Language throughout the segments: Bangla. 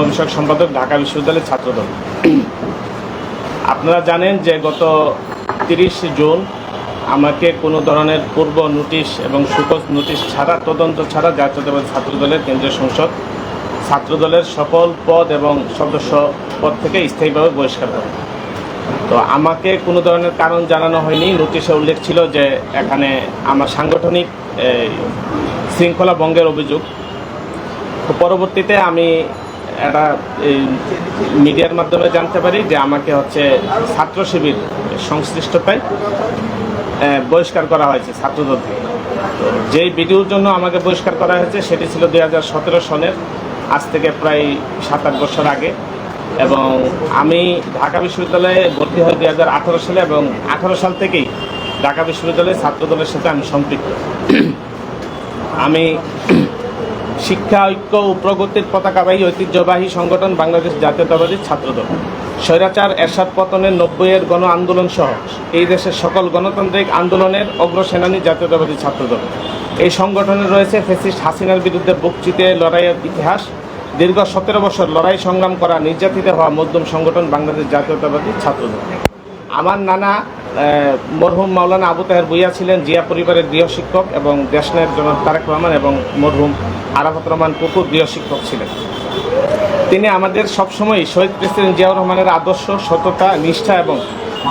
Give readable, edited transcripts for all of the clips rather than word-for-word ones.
বিষয়ক সম্পাদক, ঢাকা বিশ্ববিদ্যালয়ের ছাত্রদল। আপনারা জানেন যে গত 30 জুন আমাকে কোনো ধরনের পূর্ব নোটিশ এবং সুকোজ নোটিশ ছাড়া, তদন্ত ছাড়া জাতীয়তাবাদী ছাত্রদলের কেন্দ্রীয় সংসদ ছাত্রদলের সকল পদ এবং সদস্য পদ থেকে স্থায়ীভাবে বহিষ্কার করে। তো আমাকে কোনো ধরনের কারণ জানানো হয়নি। নোটিশে উল্লেখ ছিল যে এখানে আমার সাংগঠনিক শৃঙ্খলা ভঙ্গের অভিযোগ। পরবর্তীতে আমি একটা মিডিয়ার মাধ্যমে জানতে পারি যে আমাকে ছাত্র শিবির সংশ্লিষ্টতায় বহিষ্কার করা হয়েছে ছাত্রদল থেকে। তো যেই ভিডিওর জন্য আমাকে বহিষ্কার করা হয়েছে সেটি ছিল 2017 সনের, আজ থেকে প্রায় 7-8 বছর আগে। এবং আমি ঢাকা বিশ্ববিদ্যালয়ে ভর্তি হই 2018 সালে, এবং 18 সাল থেকেই ঢাকা বিশ্ববিদ্যালয়ের ছাত্রদলের সাথে আমি সম্পৃক্ত। আমি শিক্ষা ঐক্য ও প্রগতির পতাকাবাহী ঐতিহ্যবাহী সংগঠন বাংলাদেশ জাতীয়তাবাদী ছাত্রদল, স্বৈরাচার এরশাদ পতনের 90-এর গণ আন্দোলন সহ এই দেশের সকল গণতান্ত্রিক আন্দোলনের অগ্রসেনানী জাতীয়তাবাদী ছাত্রদল। এই সংগঠনে রয়েছে ফ্যাসিস্ট হাসিনার বিরুদ্ধে বকচিতে লড়াইয়ের ইতিহাস, দীর্ঘ 17 বছর লড়াই সংগ্রাম করা নির্যাতিত হওয়া মধ্যম সংগঠন বাংলাদেশ জাতীয়তাবাদী ছাত্রদল। আমার নানা মরহুম মাওলানা আবু তাহের ভূঁইয়া ছিলেন জিয়া পরিবারের গৃহশিক্ষক, এবং দেশনায়ক জনাব তারেক রহমান এবং মরহুম আরাফাত রহমান পুকুর গৃহশিক্ষক ছিলেন। তিনি আমাদের সবসময় শহীদ প্রেসিডেন্ট জিয়াউর রহমানের আদর্শ, সততা, নিষ্ঠা এবং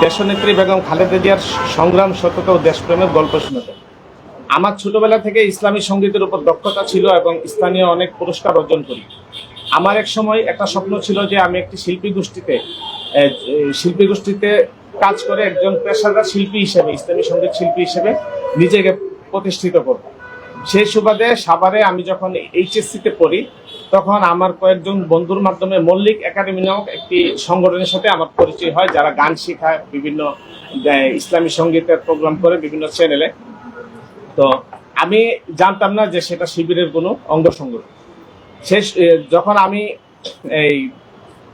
দেশনেত্রী বেগম খালেদা জিয়ার সংগ্রাম, সততা ও দেশপ্রেমের গল্প শুনতেন। আমার ছোটবেলা থেকে ইসলামী সঙ্গীতের উপর দক্ষতা ছিল এবং স্থানীয় অনেক পুরস্কার অর্জন করি। আমার এক সময় একটা স্বপ্ন ছিল যে আমি একটি শিল্পী গোষ্ঠীতে কাজ করে একজন পেশাদার শিল্পী হিসেবে, ইসলামী সঙ্গীত শিল্পী হিসেবে নিজেকে প্রতিষ্ঠিত করব। সেই সুবাদে সাভারে আমি যখন এইচএসসিতে পড়ি, তখন আমার কয়েকজন বন্ধুর মাধ্যমে মল্লিক একাডেমি নামক একটি সংগঠনের সাথে আমার পরিচয় হয়, যারা গান শেখায়, বিভিন্ন ইসলামী সঙ্গীতের প্রোগ্রাম করে বিভিন্ন চ্যানেলে। তো আমি জানতাম না যে সেটা শিবিরের কোনো অঙ্গ সংগঠন। যখন আমি এই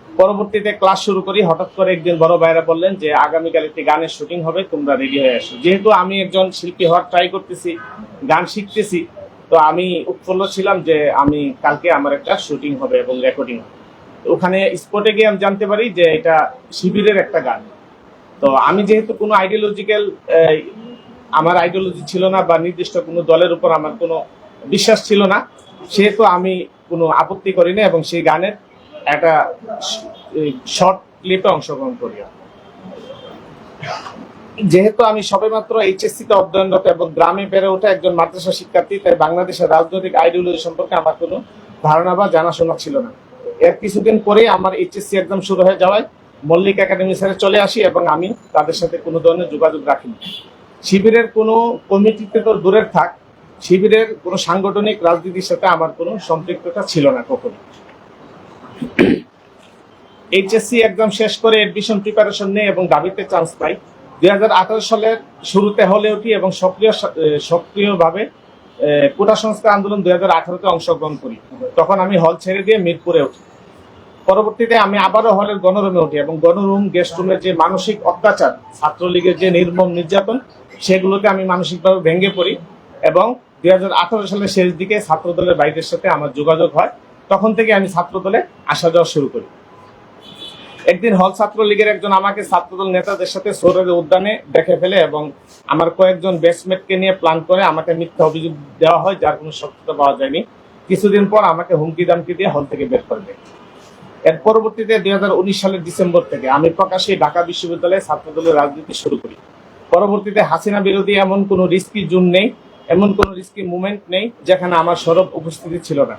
পরবর্তীতে ক্লাস শুরু করি, হঠাৎ করে একদিন বড় ভাইরা বললেন যে আগামীকাল একটি গানের শুটিং হবে, তোমরা রেডি হয়ে আসো। যেহেতু আমি একজন শিল্পী হওয়ার ট্রাই করতেছি, গান শিখতেছি, তো আমি উৎফুল্ল ছিলাম যে আমি কালকে আমার একটা শুটিং হবে এবং রেকর্ডিং হবে। ওখানে স্পটে গিয়ে আমি জানতে পারি যে এটা শিবিরের একটা গান। তো আমি যেহেতু কোনো আমার আইডিওলজি ছিল না, বা নির্দিষ্ট কোনো দলের উপর আমার কোনো বিশ্বাস ছিল না, সেহেতু আমি কোনো আপত্তি করি না এবং সেই গানের একটা শর্ট ক্লিপে অংশগ্রহণ করি। যেহেতু আমি সবেমাত্র এইচএসসিতে অধ্যয়নরত এবং গ্রামে বেড়ে ওঠা একজন মাদ্রাসা শিক্ষার্থী, তাই বাংলাদেশের রাজনৈতিক আইডিওলজি সম্পর্কে আমার কোনো ধারণা বা জানাশোনা ছিল না। এর কিছুদিন পরেই আমার এইচএসসি এক্সাম শুরু হয়ে যাওয়ায় মল্লিক একাডেমি ছেড়ে চলে আসি, এবং আমি তাদের সাথে কোনো ধরনের যোগাযোগ রাখিনি। শিবিরের কোনো কমিটিতে তো দূরের থাক, শিবিরের কোনো সাংগঠনিক রাজনীতির সাথে আমার কোনো সম্পৃক্ততা ছিল না কখনো। এইচএসসি এক্সাম শেষ করে এডমিশন প্রিপারেশন নেই এবং দাবিতে চান্স পাই। 2018 সালের শুরুতে হলে উঠি এবং সক্রিয়ভাবে কোটা সংস্কার আন্দোলন 2018-তে অংশগ্রহণ করি। তখন আমি হল ছেড়ে দিয়ে মিরপুরে উঠি। পরবর্তীতে আমি আবারও হলের গণরুমে উঠি, এবং গণরুম, গেস্ট রুমের যে মানসিক অত্যাচার, ছাত্রলীগের যে নির্মম নির্যাতন, সেগুলোতে আমি মানসিকভাবে ভেঙে পড়ি। এবং 2018 সালের শেষ দিকে ছাত্রদলের বাইরের সাথে আমার যোগাযোগ হয়। তখন থেকে আমি ছাত্রদলে আসা যাওয়া শুরু করি। একদিন হল ছাত্রলীগের একজন আমাকে ছাত্রদল নেতাদের সাথে সোহরাওয়ার্দী উদ্যানে দেখে ফেলে, এবং আমার কয়েকজন ব্যাচমেটকে নিয়ে প্ল্যান করে আমাকে মিথ্যা অভিযোগ দেওয়া হয়, যার কোনো সত্যতা পাওয়া যায়নি। কিছুদিন পর আমাকে হুমকি দামকি দিয়ে হল থেকে বের করে দেয়। এর পরবর্তীতে 2019 সালের ডিসেম্বর থেকে আমি প্রকাশ্যে ঢাকা বিশ্ববিদ্যালয়ে ছাত্রদলের রাজনীতি শুরু করি। পরবর্তীতে হাসিনা বিরোধী এমন কোনো রিস্কি জোন নেই, এমন কোনো রিস্কি মুভমেন্ট নেই যেখানে আমার সরব উপস্থিতি ছিল না।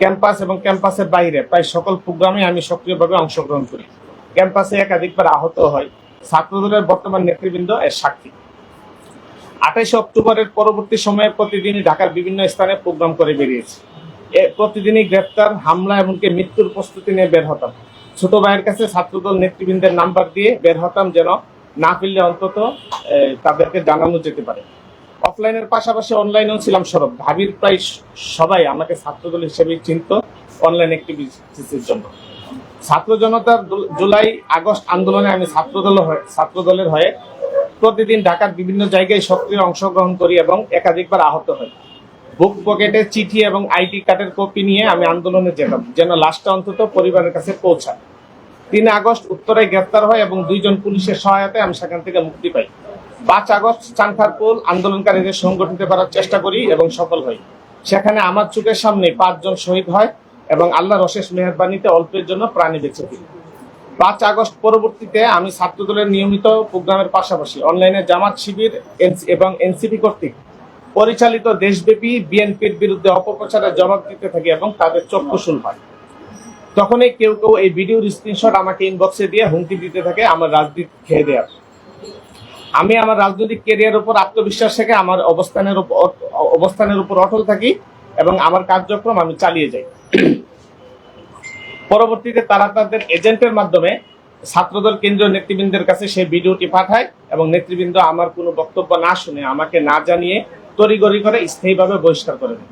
ক্যাম্পাস এবং ক্যাম্পাসের বাইরে প্রায় সকল প্রোগ্রামে আমি সক্রিয়ভাবে অংশগ্রহণ করি। ক্যাম্পাসে একাধিকবার আহত হয়। ছাত্রদলের বর্তমান নেতৃবৃন্দ এর সাক্ষী। 28 অক্টোবরের পরবর্তী সময়ে প্রতিদিনই ঢাকার বিভিন্ন স্থানে প্রোগ্রাম করে বেরিয়েছি। প্রতিদিনই গ্রেপ্তার, হামলা, এমনকি মৃত্যুর প্রস্তুতি নিয়ে বের হতাম। ছোট ভাইয়ের কাছে ছাত্রদল নেতৃবৃন্দের নাম্বার দিয়ে বের হতাম, যেন না ফিরলে অন্তত তাদেরকে জানানো যেতে পারে। অফলাইনের পাশাপাশি অনলাইনেও ছিলাম সরব। ঢাবির প্রায় সবাই আমাকে ছাত্রদল হিসেবে চিনত অনলাইন অ্যাক্টিভিটিসের জন্য। ছাত্র জনতার জুলাই আগস্ট আন্দোলনে আমি ছাত্রদলের হয়ে প্রতিদিন ঢাকার বিভিন্ন জায়গায় সক্রিয় অংশগ্রহণ করি এবং একাধিকবার আহত হই। বুক পকেটে চিঠি এবং আইডি কার্ডের কপি নিয়ে আমি আন্দোলনে যেতাম, যেন লাশটা অন্তত পরিবারের কাছে পৌঁছায়। 3 আগস্ট উত্তরায় গ্রেফতার হয় এবং 2 জন পুলিশের সহায়তায় আমি সেখান থেকে মুক্তি পাই। 5 আগস্ট চানখারপুল আন্দোলনকারীদের সংগঠিত করার চেষ্টা করি এবং সফল হই। সেখানে আমার চোখের সামনে 5 জন শহীদ হয় এবং আল্লাহর অশেষ মেহেরবানিতে অল্পের জন্য প্রাণী বেঁচে ফিরি। 5 আগস্ট পরবর্তীতে আমি ছাত্রদলের নিয়মিত প্রোগ্রামের পাশাপাশি অনলাইনে জামাত শিবির এবং এনসিপি কর্তৃক পরিচালিত দেশব্যাপী বিএনপির বিরুদ্ধে অপপ্রচারের জবাব দিতে থাকি এবং তাদের চক্ষুশূল হয়। তখনই কেউ কেউ এই ভিডিওর স্ক্রিনশট আমাকে ইনবক্সে দিয়ে হুমকি দিতে থাকে আমার রাজনীতি খেয়ে দেওয়ার। আমি আমার রাজনৈতিক ক্যারিয়ার উপর আত্মবিশ্বাস থেকে আমার অবস্থানের উপর অটল থাকি এবং আমার কার্যক্রম আমি চালিয়ে যাই। পরবর্তীতে তারা তাদের এজেন্টের মাধ্যমে ছাত্রদল কেন্দ্রীয় নেতৃবৃন্দের কাছে সেই ভিডিওটি পাঠায় এবং নেতৃবৃন্দ আমার কোনো বক্তব্য না শুনে আমাকে না জানিয়ে তড়িঘড়ি করে স্থায়ীভাবে বহিষ্কার করে দেন।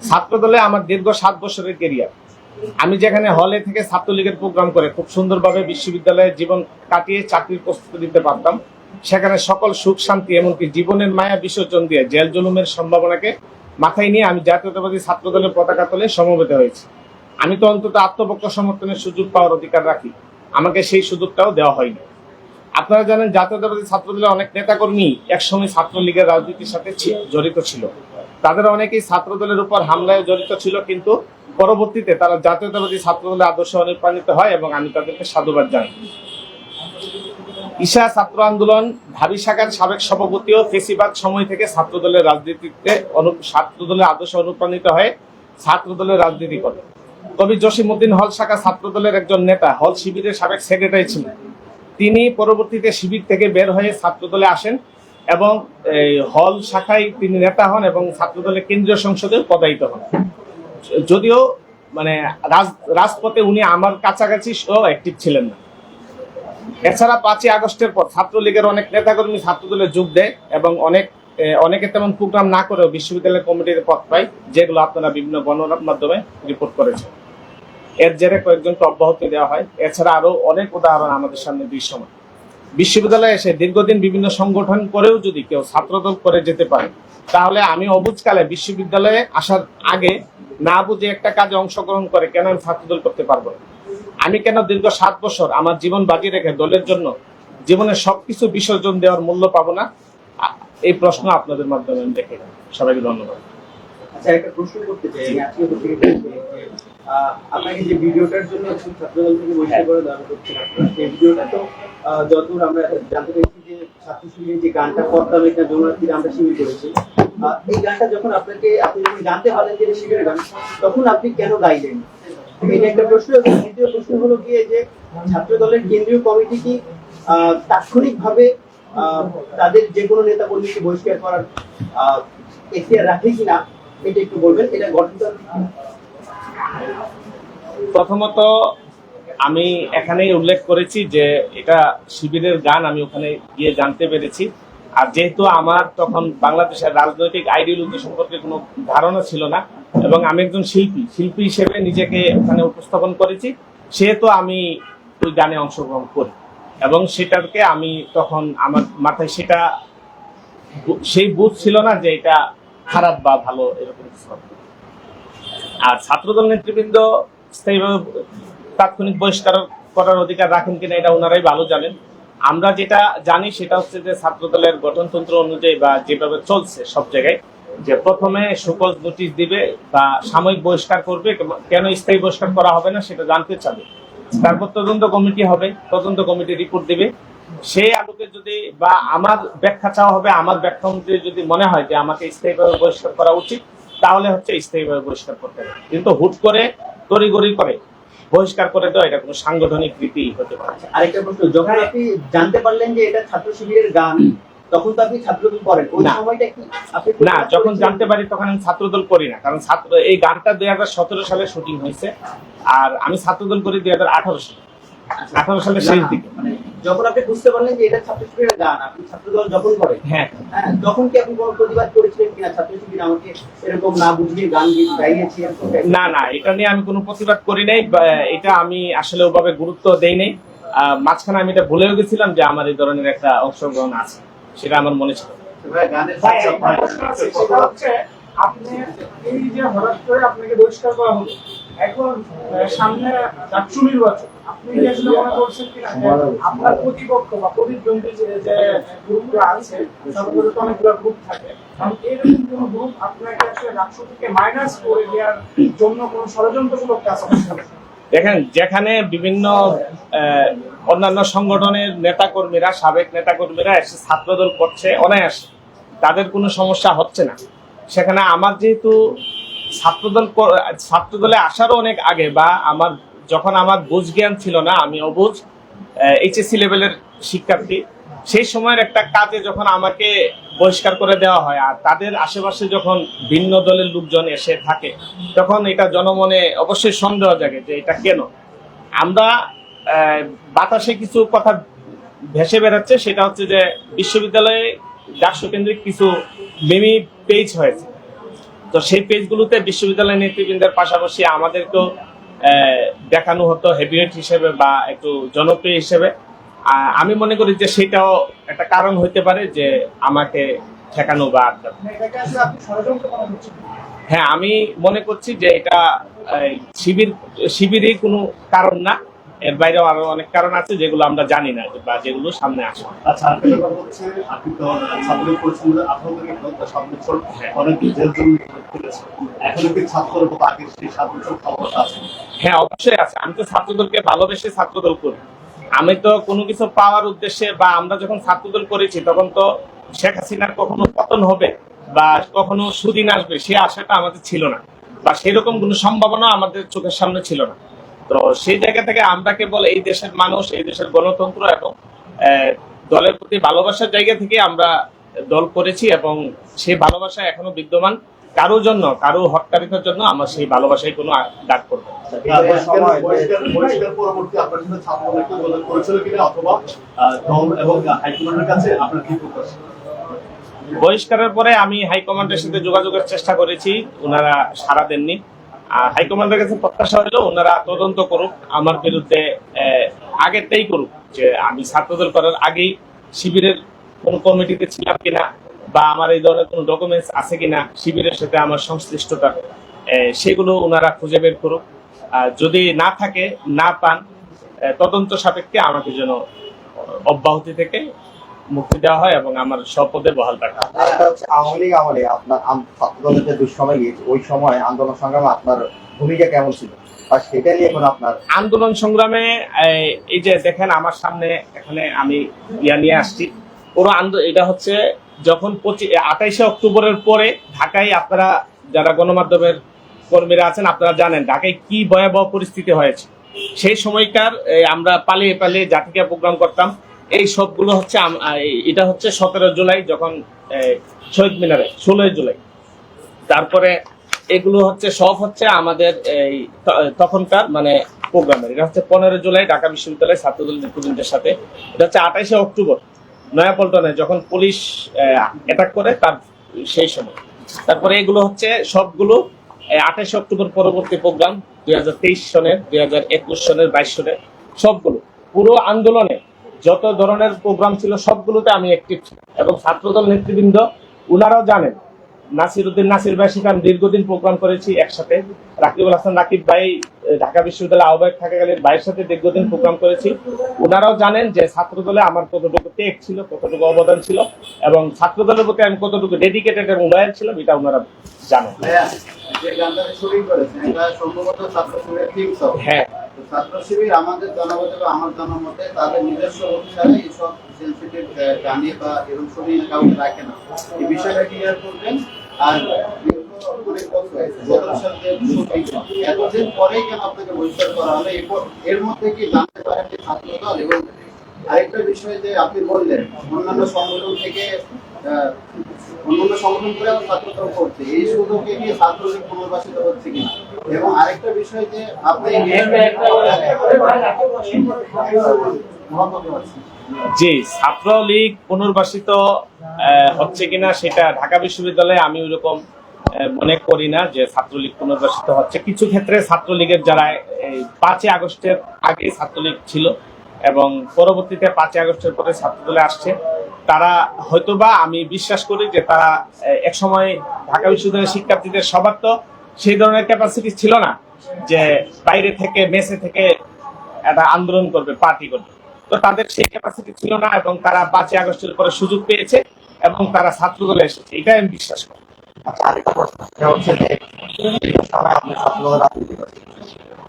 ছাত্রদলে আমার দীর্ঘ 7 বছরের ক্যারিয়ার। আমি যেখানে হলে থেকে ছাত্রলীগের প্রোগ্রাম করে খুব সুন্দরভাবে বিশ্ববিদ্যালয়ে জীবন কাটিয়ে চাকরির প্রস্তুতি দিতে পারতাম, সেখানে সকল সুখ শান্তি এমনকি জীবনের মায়া বিসর্জন দিয়ে জেল জুলুমের সম্ভাবনাকে মাথায় নিয়ে আমি জাতীয়তাবাদী ছাত্রদলের পতাকা তলে সমবেত হয়েছি। আমি তো অন্তত আত্মপক্ষ সমর্থনের সুযোগ পাওয়ার অধিকার রাখি, আমাকে সেই সুযোগটাও দেওয়া হয়নি। আপনারা জানেন জাতীয়তাবাদী ছাত্রদলের অনেক নেতাকর্মী একসময় ছাত্রলীগের রাজনীতির সাথে জড়িত ছিল। তাদের অনেকেই ছাত্রদলের উপর হামলায় জড়িত ছিল, কিন্তু পরবর্তীতে তারা জাতীয়তাবাদী ছাত্রদলের আদর্শে অনুপ্রাণিত হয় এবং আমি তাদেরকে সাধুবাদ জানাই। ঈশা ছাত্র আন্দোলন ঢাবি শাখার সাবেক সভাপতি ও ফেসিবাদ সময় থেকে ছাত্রদলের রাজনীতিতে ছাত্রদলের আদর্শে অনুপ্রাণিত হয়ে ছাত্রদলের রাজনীতি করে। কবি জসিমউদ্দিন হল শাখা ছাত্রদলের একজন নেতা, হল শিবিরের সাবেক সেক্রেটারি ছিলেন। তিনি পরবর্তীতে শিবির থেকে বের হয়ে ছাত্রদলে আসেন এবং হল শাখায় তিনি নেতা হন এবং ছাত্রদলের কেন্দ্রীয় সংসদে পদায়িত হন। যদিও রাজপথে উনি আমার কাছাকাছি অ্যাক্টিভ ছিলেন না। এছাড়া 5 আগস্টের পর ছাত্রলীগের অনেক নেতাকর্মী ছাত্রদলে যোগ দেয় এবং অনেকে তেমন প্রোগ্রাম না করেও বিশ্ববিদ্যালয় কমিটির পদ পায়, যেগুলো আপনারা বিভিন্ন গণমাধ্যমের মাধ্যমে রিপোর্ট করেছেন। এর জেরে কয়েকজনকে অব্যাহতি দেওয়া হয়। এছাড়া আরো অনেক উদাহরণ আমাদের সামনে দৃশ্যমান। বিশ্ববিদ্যালয়ে এসে দীর্ঘদিন বিভিন্ন সংগঠন করেও যদি কেউ ছাত্রদল করে যেতে পারে, তাহলে আমি অবুঝকালে বিশ্ববিদ্যালয়ে আসার আগে না বুঝে একটা কাজে অংশগ্রহণ করে কেন আমি ছাত্রদল করতে পারবো না? আমি কেন দীর্ঘ 7 বছর আমার জীবন বাজি রেখে দলের জন্য জীবনের সবকিছু বিসর্জন দেওয়ার মূল্য পাবো না? এই প্রশ্ন আপনাদের মাধ্যমে আমি দেখে সবাইকে ধন্যবাদ। আচ্ছা, একটা প্রশ্ন করতে চাই। আপনাকে যে ভিডিওটার জন্য ছাত্রদল থেকে বহিষ্কার করে দেওয়া হচ্ছে, সেই ভিডিওটা তো যতদূর আমরা জানতে পেরেছি যে ছাত্র শিবিরের যে গানটা পদ্মা মেঘনা যমুনা তীরে আমরা শিবির করেছি, এই গানটা যখন আপনি যখন জানতে পারলেন যে শিবিরের গান, তখন আপনি কেন গাইলেন? এটা একটা প্রশ্ন। এবং দ্বিতীয় প্রশ্ন হলো গিয়ে যে ছাত্রদলের কেন্দ্রীয় কমিটি কি তাৎক্ষণিকভাবে তাদের যে কোনো নেতা কর্মীকে বহিষ্কার করার এখতিয়ার রাখে কিনা, এটা একটু বলবেন। এটা গঠনতান্ত্রিক। প্রথমত আমি এখানেই উল্লেখ করেছি যে এটা শিবিরের গান, আমি ওখানে গিয়ে জানতে পেরেছি। আর যেহেতু আমার তখন বাংলাদেশের রাজনৈতিক আইডিওলজি সম্পর্কে কোনো ধারণা ছিল না এবং আমি একজন শিল্পী হিসেবে নিজেকে ওখানে উপস্থাপন করেছি, সেহেতু আমি ওই গানে অংশগ্রহণ করি এবং সেটাকে আমি তখন আমার মাথায় সেই বুঝ ছিল না যে এটা খারাপ বা ভালো এরকম কিছু। আর ছাত্রদল নেতৃবৃন্দ স্থায়ীভাবে তাৎক্ষণিক বহিষ্কার করার অধিকার রাখেন কিনা এটা ওনারাই ভালো জানেন। আমরা যেটা জানি সেটা হচ্ছে যে ছাত্রদলের গঠনতন্ত্র অনুযায়ী বা যেভাবে চলছে সব জায়গায়, যে প্রথমে সুকজ নোটিশ দিবে বা সাময়িক বহিষ্কার করবে, কেন স্থায়ী বহিষ্কার করা হবে না সেটা জানতে চাবে। তারপর তদন্ত কমিটি হবে, তদন্ত কমিটি রিপোর্ট দিবে। সেই আলোকে যদি বা আমার ব্যাখ্যা চাওয়া হবে, আমার ব্যাখ্যা অনুযায়ী যদি মনে হয় যে আমাকে স্থায়ীভাবে বহিষ্কার করা উচিত, তাহলে হচ্ছে স্থায়ীভাবে বহিষ্কার করতে হবে। কিন্তু হুট করে তড়িঘড়ি করে বহিষ্কার করে দেওয়া এটা কোনো সাংগঠনিক রীতি হতে পারে। আরেকটা প্রশ্ন, যখন আপনি জানতে পারলেন যে এটা ছাত্র শিবিরের গান, তখন তো আপনি ছাত্রদল করেন, ওই সময়টা কি আপনি? না, যখন জানতে পারি তখন আমি ছাত্রদল করি না, কারণ এই গানটা 2017 সালে শুটিং হয়েছে আর আমি ছাত্রদল করি 2018 সালে, 18 সালের শেষ দিকে। মানে যখন আপনি বুঝতে পারলেন যে এটা ছাত্র শিবিরের গান, আপনি ছাত্রদল যখন করেন, হ্যাঁ, তখন কি আপনি কোনো প্রতিবাদ করেছিলেন কিনা? ছাত্র শিবির আমাকে এরকম না বুঝিয়ে গান গাইয়েছে? না, এটা নিয়ে আমি কোনো প্রতিবাদ করি নাই, এটা আমি আসলে ওভাবে গুরুত্ব দেই নাই। মাঝখানে আমি এটা ভুলেও গেছিলাম যে আমার এই ধরনের একটা অংশগ্রহণ আছে, সেটা আমার মনে ছিল। আপনি এই যে হঠাৎ করে আপনাকে বহিষ্কার করা হলো, এখন সামনে ডাকসু নির্বাচন, আপনি কি আসলে মনে করছেন কিনা যে আপনার প্রতিপক্ষ বা প্রতিদ্বন্দ্বী যে গ্রুপগুলো আছে, সর্বোচ্চ অনেকগুলো গ্রুপ থাকে, কারণ এইরকম কোন গ্রুপ আপনাকে আসলে ডাকসু থেকে মাইনাস করে দেওয়ার জন্য কোন ষড়যন্ত্রমূলক কাজ করছে? দেখেন, যেখানে বিভিন্ন অন্যান্য সংগঠনের নেতাকর্মীরা, সাবেক নেতাকর্মীরা এসে ছাত্রদল করছে অনায়াসে, তাদের কোনো সমস্যা হচ্ছে না। সেখানে আমার যেহেতু ছাত্রদলে আসারও অনেক আগে, বা যখন আমার বুঝ জ্ঞান ছিল না, আমি অবুঝ এইচএসসি লেভেলের শিক্ষার্থী, সেই সময়ের একটা কাজে যখন আমাকে বহিষ্কার করে দেওয়া হয়, আর তাদের আশেপাশে যখন ভিন্ন দলের লোকজন এসে থাকে, তখন এটা জনমনে অবশ্যই সন্দেহ জাগে যে এটা কেন। আমরা বাতাসে কিছু কথা ভেসে বেড়াচ্ছে, সেটা হচ্ছে যে বিশ্ববিদ্যালয়ে ডাকসু কেন্দ্রিক কিছু মেমি পেজ হয়েছে, তো সেই পেজগুলোতে বিশ্ববিদ্যালয়ের নেতৃবৃন্দের পাশাপাশি আমাদেরকেও দেখানো হতো হেভিওয়েট হিসেবে বা একটু জনপ্রিয় হিসেবে। আমি মনে করি যে সেটাও একটা কারণ হইতে পারে যে আমাকে ঠেকানো বা আটকানো। হ্যাঁ, আমি মনে করছি যে এটা শিবিরই কোনো কারণ না, এর বাইরেও আরো অনেক কারণ আছে যেগুলো আমরা জানি না বা যেগুলো সামনে আসে। আচ্ছা, আরেকটা ব্যাপার হচ্ছে আপনি তো ছাত্রলীগ করেছেন, আপনাদেরকে 7 বছর অনেক জেল জুলুম করেছে, এখন কি ছাত্রের মতো আগে সেই 7 বছর ক্ষমতা আছে? হ্যাঁ, অবশ্যই আছে। আমি তো ছাত্রদলকে ভালোবেসে ছাত্রদল করি। আমি তো কোনো কিছু পাওয়ার উদ্দেশ্যে, বা আমরা যখন ছাত্রদল করেছি তখন তো শেখ হাসিনার কখনো পতন হবে বা কখনো সুদিন আসবে সে আশাটা আমাদের ছিল না, বা সেরকম কোনো সম্ভাবনা আমাদের চোখের সামনে ছিল না। তো সেই জায়গা থেকে আমরা কেবল এই দেশের মানুষ, এই দেশের গণতন্ত্র এবং দলের প্রতি ভালোবাসার জায়গা থেকে আমরা দল করেছি, এবং সেই ভালোবাসা এখনো বিদ্যমান। কারো জন্য, কারো হটকারিতার জন্য আমরা সেই ভালোবাসায় কোনো ডাক করবো। বহিষ্কার পরবর্তী আপনার সাথে ছাত্রলীগ যোগাযোগ করেছিল কিনা, অথবা দল এবং হাইকমান্ডের কাছে আপনার কি প্রত্যাশা? বহিষ্কারের পরে আমি হাইকমান্ডের সাথে যোগাযোগের চেষ্টা করেছি, ওনারা সাড়া দেননি। হাইকমান্ডের কাছে প্রত্যাশা হলো ওনারা তদন্ত করুক, আমার বিরুদ্ধে আগেরটাই করুক, যে আমি ছাত্রদল করার আগেই শিবিরের কোন কমিটিতে ছিলাম কিনা, বা আমার এই ধরনের কোনো ডকুমেন্টস আছে কিনা শিবিরের সাথে আমার সংশ্লিষ্টতা, সেগুলো ওনারা খুঁজে বের করুক। যদি না থাকে, না পান, তদন্ত সাপেক্ষে আমাকে যেন অব্যাহতি থেকে মুক্তি দেওয়া হয় এবং আমার স্বপদে বহাল রাখা হয়। আওয়ামী লীগ আমলে আপনার ছাত্রদলের যে দুঃসময় গিয়েছে, ওই সময় আন্দোলন সংগ্রামে আপনার ভূমিকা কেমন ছিল, আর সেটা নিয়ে এখন আপনার আন্দোলন সংগ্রামে এই যে দেখেন আমার সামনে এখানে আমি নিয়ে আসছি, পুরো এটা হচ্ছে যখন 28শে অক্টোবরের পরে ঢাকায়, আপনারা যারা গণমাধ্যমের কর্মীরা আছেন আপনারা জানেন ঢাকায় কি ভয়াবহ পরিস্থিতি হয়েছে। সেই সময়কার আমরা পালিয়ে পালিয়ে জাতিকা প্রোগ্রাম করতাম। এই সবগুলো হচ্ছে এটা হচ্ছে 17 জুলাই যখন শহীদ মিনারে, 16 জুলাই, তারপরে এগুলো হচ্ছে সব হচ্ছে আমাদের এই তখনকার মানে প্রোগ্রামের। এটা হচ্ছে 15 জুলাই ঢাকা বিশ্ববিদ্যালয়ের ছাত্রদল নেতৃবৃন্দের সাথে। এটা হচ্ছে 28শে অক্টোবর নয়াপল্টনে যখন পুলিশ অ্যাটাক করে তার সেই সময়। তারপরে এগুলো হচ্ছে সবগুলো 28শে অক্টোবর পরবর্তী প্রোগ্রাম 2023 সনের, 2021 সনের, 22 সনের সবগুলো। পুরো আন্দোলনে যত ধরনের প্রোগ্রাম ছিল সবগুলোতে আমি অ্যাক্টিভ ছিলাম, এবং ছাত্রদল নেতৃবৃন্দ উনারাও জানেন। নাসির ভাই সেখানে আমি দীর্ঘদিন প্রোগ্রাম করেছি একসাথে। রাকিবুল হাসান রাকিব ভাই ঢাকা বিশ্ববিদ্যালয়ের আহ্বায়ক থাকাকালীন ভাইয়ের সাথে দীর্ঘদিন প্রোগ্রাম করেছি। ওনারাও জানেন যে ছাত্রদলে আমার কতটুকু টেক ছিল, কতটুকু অবদান ছিল, এবং ছাত্রদলের প্রতি আমি কতটুকু ডেডিকেটেড এবং লয়াল ছিলাম, এটা ওনারা জানেন। যে গানটা শুটিং করেছেন এটা সম্ভবত ছাত্র শিবিরের থিম সং। হ্যাঁ, ছাত্র শিবির আমাদের জনমতে বা আমার জনমতে তাদের নিজস্ব অনুসারে এইসব সেন্সিটিভ গানে বা এরকম শুটিং কাউকে রাখে না। এই বিষয়টা ক্লিয়ার করবেন। আর এতদিন পরেই কেন আপনাকে বহিষ্কার করা হলো, এর মধ্যে কি জানতে পারেন যে ছাত্রদল? এবং আরেকটা বিষয় যে আপনি বললেন অন্যান্য সংগঠন থেকে অন্যান্য সংগঠন করে ছাত্রদল করছে, এই সুযোগে কি ছাত্রলীগ পুনর্বাসিত হচ্ছে কিনা? এবং আরেকটা বিষয় যে আপনি জি, ছাত্রলীগ পুনর্বাসিত হচ্ছে কিনা সেটা ঢাকা বিশ্ববিদ্যালয়ে আমি ওইরকম মনে করি না যে ছাত্রলীগ পুনর্বাসিত হচ্ছে। কিছু ক্ষেত্রে ছাত্রলীগের যারা 5ই আগস্টের আগে ছাত্রলীগ ছিল এবং পরবর্তীতে 5ই আগস্টের পরে ছাত্রদলে আসছে, তারা হয়তোবা আমি বিশ্বাস করি যে তারা এক সময় ঢাকা বিশ্ববিদ্যালয়ের শিক্ষার্থীদের সবার তো সেই ধরনের ক্যাপাসিটি ছিল না যে বাইরে থেকে মেসে থেকে একটা আন্দোলন করবে, পার্টি করবে। তো তাদের সেই ক্যাপাসিটি ছিল না এবং তারা 5ই আগস্টের পরে সুযোগ পেয়েছে এবং তারা ছাত্র দলে এসেছে, এটাই আমি বিশ্বাস করি। আচ্ছা, আরেকটা প্রশ্ন সেটা হচ্ছে যে এই সময় আপনি ছাত্রদলের রাজনীতি করছেন,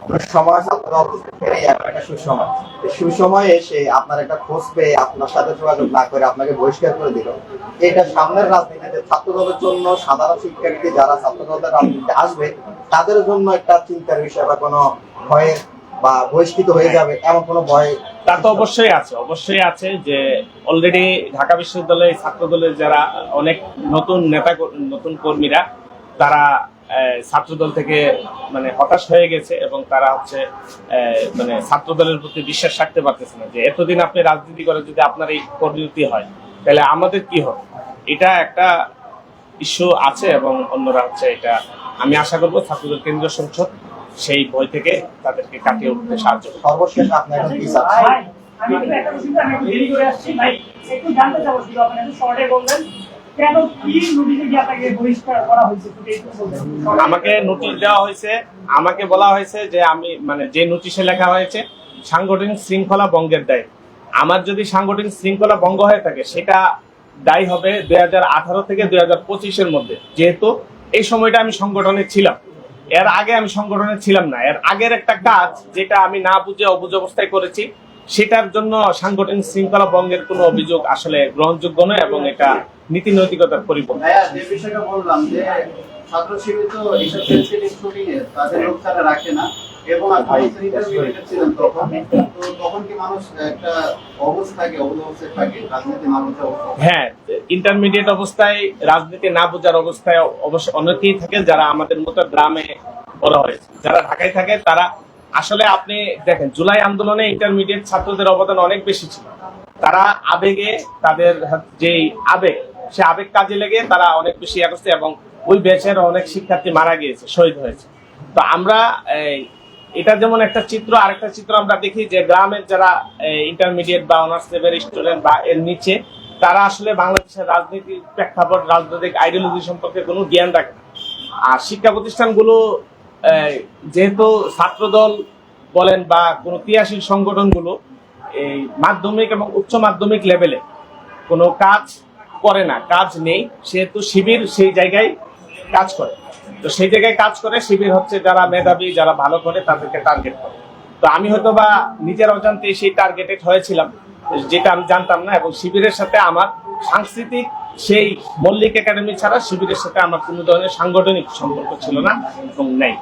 অনেক সময় ছাত্রদল ফেরেই একটা সুসময়, এই সুসময়ে এসে আপনার একটা খোঁজ পেয়ে আপনার সাথে যোগাযোগ না করে আপনাকে বহিষ্কার করে দিল। এটা সামনের রাজনীতিতে ছাত্রদলের জন্য, সাধারণ শিক্ষার্থী যারা ছাত্রদলের রাজনীতিতে আসবে তাদের জন্য একটা চিন্তার বিষয় বা কোনো ভয়ের বা বহিষ্কৃত হয়ে যাবে এমন কোনো ভয়? তা তো অবশ্যই আছে যে অলরেডি ঢাকা বিশ্ববিদ্যালয়ের ছাত্র দলের যারা অনেক নতুন কর্মীরা তারা ছাত্রদল থেকে মানে হতাশ হয়ে গেছে এবং তারা হচ্ছে মানে ছাত্রদলের প্রতি বিশ্বাস রাখতে পারতেছে না যে এতদিন আপনি রাজনীতি করে যদি আপনার এই পরিণতি হয় তাহলে আমাদের কি হবে। এটা একটা ইস্যু আছে এবং অন্যরা হচ্ছে এটা আমি আশা করবো ছাত্রদল কেন্দ্রীয় সংসদ সেই ভয় থেকে তাদেরকে কাটিয়ে উঠতে সাহায্য করবে। সর্বশেষ আপনি এখন কি চাচ্ছেন? ভাই, আমি কিন্তু একটা বিষয় আমি একটু দেরি করে আসছি ভাই, একটু জানতে চাবো শুধু আপনি একটু শর্টে বলবেন কেন কি নোটিশে কি আপনাকে বহিষ্কার করা হয়েছে একটু বলবেন। আমাকে নোটিশ দেওয়া হয়েছে, আমাকে বলা হয়েছে যে আমি মানে যে নোটিশে লেখা হয়েছে সাংগঠনিক শৃঙ্খলা ভঙ্গের দায়। আমার যদি সাংগঠনিক শৃঙ্খলা ভঙ্গ হয়ে থাকে সেটা দায়ী হবে 2018 থেকে 2025-এর মধ্যে, যেহেতু এই সময়টা আমি সংগঠনে ছিলাম। এর আগে আমি সংগঠনে ছিলাম না। এর আগের একটা কাজ যেটা আমি না বুঝে অবুঝ অবস্থায় করেছি সেটার জন্য সাংগঠনিক শৃঙ্খলা ভঙ্গের কোনো অভিযোগ আসলে গ্রহণযোগ্য নয় এবং এটা নীতি নৈতিকতার পরিপন্থী। ভাইয়া, যে বিষয়টা বললাম যে ছাত্র শিবির তো এইসব সেন্সিটিভ শুটিং এ তাদের লোক ছাড়া রাখে না এবং আপনি ইন্টারমিডিয়েট ছিলেন তখন, তো তখন কি মানুষ একটা অবস্থায় থাকে রাজনীতি না বোঝা অবস্থা? হ্যাঁ, ইন্টারমিডিয়েট অবস্থায় রাজনীতি না বোঝার অবস্থায় অবশ্য অনেকেই থাকে যারা আমাদের মতো গ্রামে বড় হয়েছে। যারা ঢাকায় থাকে তারা আসলে আপনি দেখেন জুলাই আন্দোলনে ইন্টারমিডিয়েট ছাত্রদের অবদান অনেক বেশি ছিল। তারা আবেগে তাদের যেই আবেগ সে আবেগ কাজে লেগে তারা অনেক বেশি করছে এবং ওই ব্যাচের অনেক শিক্ষার্থী মারা গিয়েছে, শহীদ হয়েছে। তো আমরা এটা যেমন একটা চিত্র, আরেকটা চিত্র আমরা দেখি যে গ্রামের যারা ইন্টারমিডিয়েট বা অনার্স লেভেলের স্টুডেন্ট বা এর নিচে তারা আসলে বাংলাদেশের রাজনীতির প্রেক্ষাপট, রাজনৈতিক আইডিওলজি সম্পর্কে কোনো জ্ঞান রাখে না। আর শিক্ষা প্রতিষ্ঠানগুলো যেহেতু ছাত্রদল বলেন বা কোনো ক্রিয়াশীল সংগঠনগুলো এই মাধ্যমিক এবং উচ্চ মাধ্যমিক লেভেলে কোনো কাজ করে না, কাজ নেই, সেহেতু শিবির সেই জায়গায় কাজ করে। তো সেই জায়গায় কাজ করে শিবির হচ্ছে যারা মেধাবী, যারা ভালো করে তাদেরকে টার্গেট করে। তো আমি হয়তো বা নিজের অজান্তে সেই টার্গেটেড হয়েছিলাম, যেটা আমি জানতাম না। এবং শিবিরের সাথে আমার সাংস্কৃতিক সেই মল্লিক একাডেমি ছাড়া শিবিরের সাথে আমার কোনো ধরনের সাংগঠনিক সম্পর্ক ছিল না এবং নেই।